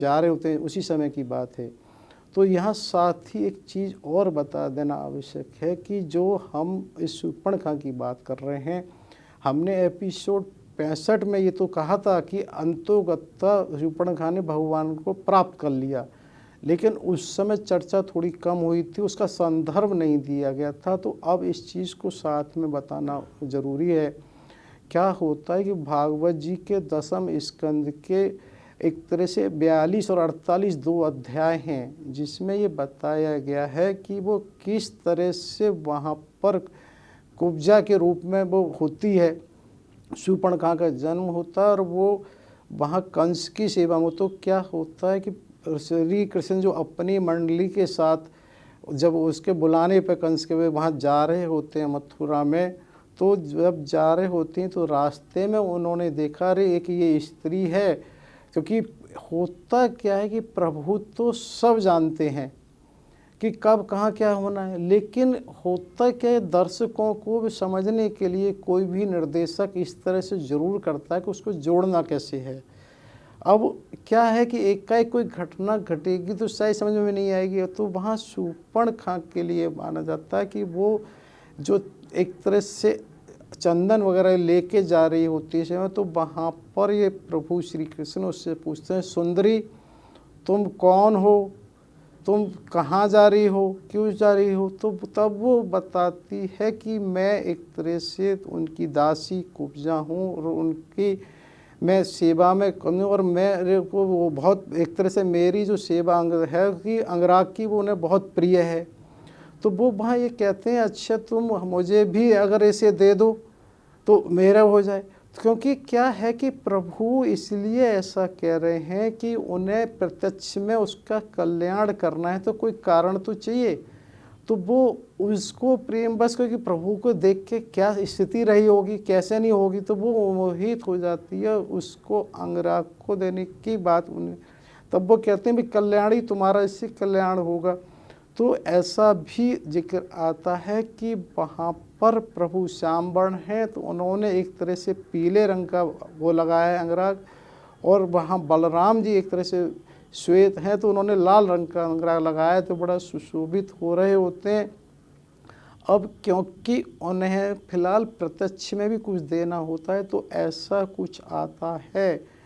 जा रहे होते हैं, उसी समय की बात है। तो यहाँ साथ ही एक चीज़ और बता देना आवश्यक है कि जो हम इस शूर्पणखा की बात कर रहे हैं, हमने एपिसोड 65 में ये तो कहा था कि अंतोगत्वा शूर्पणखा ने भगवान को प्राप्त कर लिया, लेकिन उस समय चर्चा थोड़ी कम हुई थी, उसका संदर्भ नहीं दिया गया था। तो अब इस चीज़ को साथ में बताना ज़रूरी है। क्या होता है कि भागवत जी के 10वें स्कंद के एक तरह से 42 और 48 दो अध्याय हैं, जिसमें ये बताया गया है कि वो किस तरह से वहाँ पर कुब्जा के रूप में वो होती है, शूर्पणखा का जन्म होता है और वो वहाँ कंस की सेवा में। तो क्या होता है कि श्री कृष्ण जो अपनी मंडली के साथ जब उसके बुलाने पर कंस के वे वहाँ जा रहे होते हैं मथुरा में, तो जब जा रहे होते हैं तो रास्ते में उन्होंने देखा अरे एक ये स्त्री है, क्योंकि होता क्या है कि प्रभु तो सब जानते हैं कि कब कहाँ क्या होना है, लेकिन होता क्या है दर्शकों को भी समझने के लिए कोई भी निर्देशक इस तरह से ज़रूर करता है कि उसको जोड़ना कैसे है। अब क्या है कि एकाएक कोई घटना घटेगी तो सही समझ में नहीं आएगी, तो वहाँ शूर्पणखा के लिए माना जाता है कि वो जो एक तरह से चंदन वगैरह लेके जा रही होती है समय, तो वहाँ पर ये प्रभु श्री कृष्ण उससे पूछते हैं, सुंदरी तुम कौन हो, तुम कहाँ जा रही हो, क्यों जा रही हो। तो तब वो बताती है कि मैं एक तरह से उनकी दासी कुब्जा हूँ और उनकी मैं सेवा में करूँ, और मेरे को वो बहुत एक तरह से मेरी जो सेवा अंग है कि अंगराग की वो उन्हें बहुत प्रिय है। तो वो वहाँ ये कहते हैं अच्छा तुम मुझे भी अगर ऐसे दे दो तो मेरा हो जाए, क्योंकि क्या है कि प्रभु इसलिए ऐसा कह रहे हैं कि उन्हें प्रत्यक्ष में उसका कल्याण करना है, तो कोई कारण तो चाहिए। तो वो उसको प्रेम बस क्योंकि प्रभु को देख के क्या स्थिति रही होगी, कैसे नहीं होगी, तो वो मोहित हो जाती है उसको अंगराग को देने की बात उन्हें। तब वो कहते हैं भी कल्याणी तुम्हारा इससे कल्याण होगा। तो ऐसा भी जिक्र आता है कि वहाँ पर प्रभु श्याम वर्ण है, तो उन्होंने एक तरह से पीले रंग का वो लगाया है अंगराग, और वहाँ बलराम जी एक तरह से श्वेत हैं तो उन्होंने लाल रंग का अंगराग लगाया, तो बड़ा सुशोभित हो रहे होते हैं। अब क्योंकि उन्हें फिलहाल प्रत्यक्ष में भी कुछ देना होता है, तो ऐसा कुछ आता है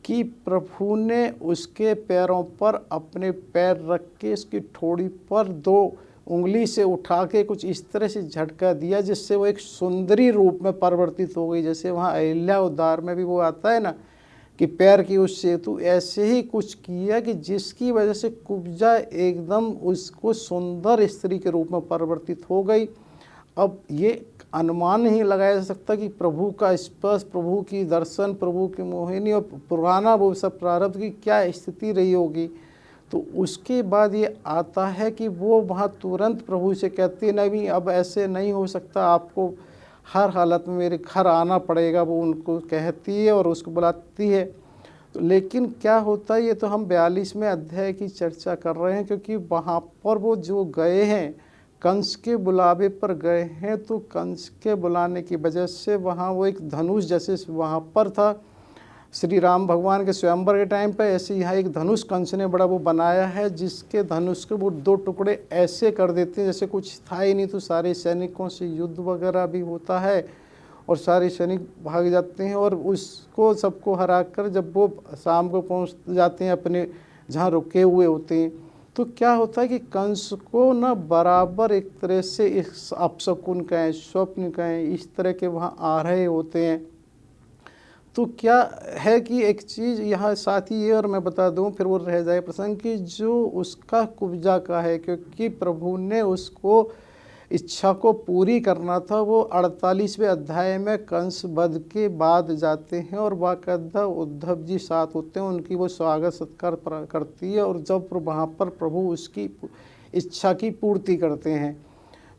कि प्रभु ने उसके पैरों पर अपने पैर रख के इसकी ठोड़ी पर 2 उंगली से उठा के कुछ इस तरह से झटका दिया, जिससे वो एक सुंदरी रूप में परिवर्तित हो गई। जैसे वहाँ अहिल्या उद्धार में भी वो आता है ना कि पैर की उससे, तो ऐसे ही कुछ किया कि जिसकी वजह से कुब्जा एकदम उसको सुंदर स्त्री के रूप में परिवर्तित हो गई। अब ये अनुमान नहीं लगाया जा सकता कि प्रभु का स्पर्श, प्रभु की दर्शन, प्रभु की मोहिनी और पुराना वो सब प्रारब्ध की क्या स्थिति रही होगी। तो उसके बाद ये आता है कि वो वहाँ तुरंत प्रभु से कहती नहीं अब ऐसे नहीं हो सकता, आपको हर हालत में मेरे घर आना पड़ेगा, वो उनको कहती है और उसको बुलाती है। तो लेकिन क्या होता है, ये तो हम 42वें अध्याय की चर्चा कर रहे हैं, क्योंकि वहाँ पर वो जो गए हैं कंस के बुलावे पर गए हैं, तो कंस के बुलाने की वजह से वहाँ वो एक धनुष जैसे वहाँ पर था श्री राम भगवान के स्वयंवर के टाइम पे, ऐसे यहाँ एक धनुष कंस ने बड़ा वो बनाया है, जिसके धनुष के वो 2 टुकड़े ऐसे कर देते हैं जैसे कुछ था ही नहीं। तो सारे सैनिकों से युद्ध वगैरह भी होता है और सारे सैनिक भाग जाते हैं, और उसको सबको हरा कर जब वो शाम को पहुँच जाते हैं अपने जहाँ रुके हुए होते हैं, तो क्या होता है कि कंस को ना बराबर एक तरह से इस अपशकुन कहें, स्वप्न कहें, इस तरह के वहाँ आ रहे होते हैं। तो क्या है कि एक चीज़ यहाँ साथ ही ये और मैं बता दूँ फिर वो रह जाए प्रसंग कि जो उसका कुब्जा का है, क्योंकि प्रभु ने उसको इच्छा को पूरी करना था। वो 48वें अध्याय में कंस वध के बाद जाते हैं और बाकायदा उद्धव जी साथ होते हैं, उनकी वो स्वागत सत्कार करती है, और जब वहाँ पर प्रभु उसकी इच्छा की पूर्ति करते हैं।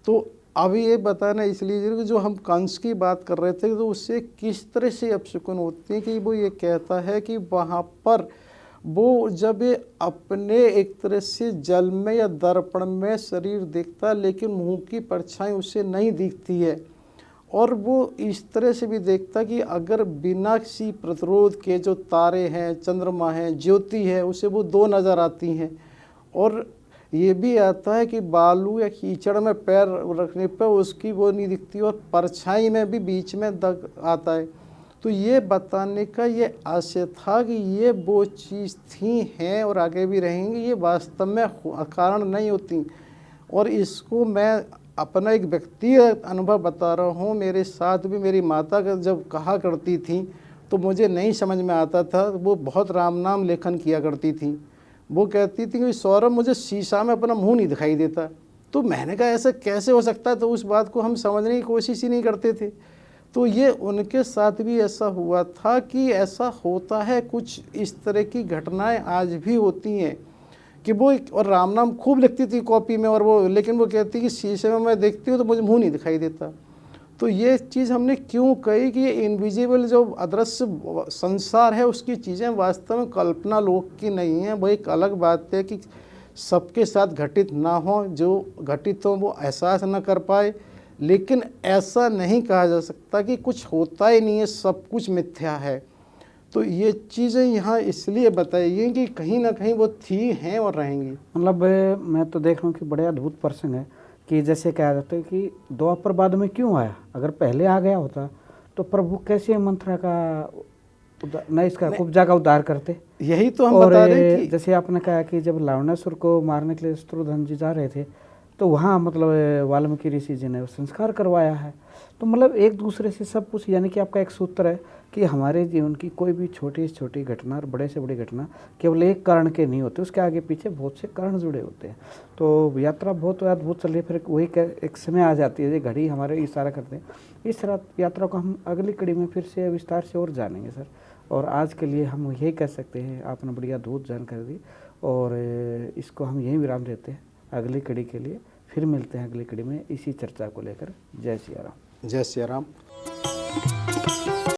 तो अभी ये बताना इसलिए कि जो हम कंस की बात कर रहे थे, तो उससे किस तरह से अपशकुन होते हैं कि वो ये कहता है कि वहाँ पर वो जब ये अपने एक तरह से जल में या दर्पण में शरीर दिखता है, लेकिन मुंह की परछाई उससे नहीं दिखती है, और वो इस तरह से भी देखता कि अगर बिना किसी प्रतिरोध के जो तारे हैं, चंद्रमा है, ज्योति है, उसे वो दो नज़र आती हैं। और ये भी आता है कि बालू या कीचड़ में पैर रखने पर उसकी वो नहीं दिखती और परछाई में भी बीच में दाग आता है। तो ये बताने का ये आशय था कि ये वो चीज़ थी, हैं और आगे भी रहेंगी, ये वास्तव में कारण नहीं होती। और इसको मैं अपना एक व्यक्तिगत अनुभव बता रहा हूँ। मेरे साथ भी मेरी माता का जब कहा करती थी तो मुझे नहीं समझ में आता था। वो बहुत राम नाम लेखन किया करती थी। वो कहती थी कि सौरभ, मुझे शीशा में अपना मुंह नहीं दिखाई देता। तो मैंने कहा ऐसा कैसे हो सकता है, तो उस बात को हम समझने की कोशिश ही नहीं करते थे। तो ये उनके साथ भी ऐसा हुआ था कि ऐसा होता है, कुछ इस तरह की घटनाएं आज भी होती हैं कि वो और राम नाम खूब लिखती थी कॉपी में, और वो लेकिन वो कहती कि शीशे में मैं देखती हूँ तो मुझे मुंह नहीं दिखाई देता। तो ये चीज़ हमने क्यों कही कि ये इनविजिबल जो अदृश्य संसार है उसकी चीज़ें वास्तव में कल्पना लोक की नहीं है। वो एक अलग बात है कि सबके साथ घटित ना हो, जो घटित हो वो एहसास ना कर पाए, लेकिन ऐसा नहीं कहा जा सकता कि कुछ होता ही नहीं है, सब कुछ मिथ्या है। तो ये चीज़ें यहाँ इसलिए बताई गई कि कहीं ना कहीं वो थी, हैं और रहेंगी। मतलब मैं तो देख रहा हूँ कि बड़े अद्भुत प्रसंग है कि जैसे कहा जाता है कि द्वापर बाद में क्यों आया, अगर पहले आ गया होता तो प्रभु कैसे मंथरा का नहीं इसका कुब्जा का उद्धार करते। यही तो हम और बता रहे हैं कि जैसे आपने कहा कि जब लावणासुर को मारने के लिए शत्रुघ्न जी जा रहे थे तो वहाँ मतलब वाल्मीकि ऋषि जी ने संस्कार करवाया है। तो मतलब एक दूसरे से सब कुछ, यानी कि आपका एक सूत्र है कि हमारे जीवन की कोई भी छोटी से छोटी घटना और बड़े से बड़ी घटना केवल एक कारण के नहीं होते, उसके आगे पीछे बहुत से कारण जुड़े होते हैं। तो यात्रा बहुत अद्भुत चल रही है। फिर वही एक समय आ जाती है, ये घड़ी हमारे इशारा करते हैं। इस यात्रा को हम अगली कड़ी में फिर से विस्तार से और जानेंगे सर। और आज के लिए हम यही कह सकते हैं, आपने बढ़िया अद्भुत जानकारी दी और इसको हम यहीं विराम देते हैं। अगली कड़ी के लिए फिर मिलते हैं अगली कड़ी में इसी चर्चा को लेकर। जय सिया राम। जय सिया राम।